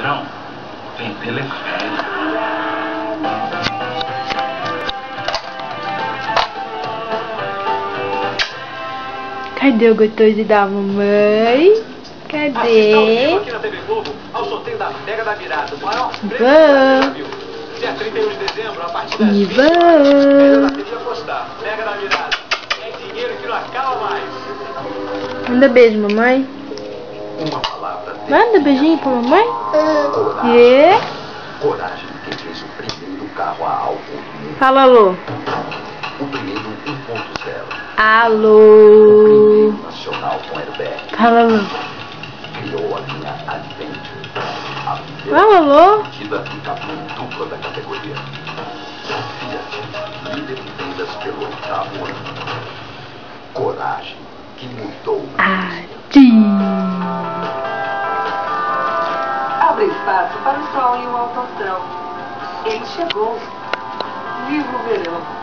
ladrão vem telefone. Cadê o gostoso da mamãe? Cadê? Aqui na TV Globo, ao sorteio da Mega da Virada, o maior prêmio Ivan. dia 31 de dezembro, a partir das 20 Ivan. melhor da TV apostar. Mega da Virada. É dinheiro que não acaba mais. Manda beijo, mamãe. Uma palavra. Manda beijinho pra mamãe. Coragem. E? Coragem de quem fez o primeiro carro a álcool do mundo. Fala alô. O primeiro 1.0. Alô. O primeiro nacional com airbag. Fala alô. Criou a linha Adventure. A Fala alô. partida em cabine dupla da categoria. Fiat, líder de vendas pelo 8º ano. Coragem, que mudou. Abre espaço para o sol e o alto astral. Ele chegou. Viva o verão.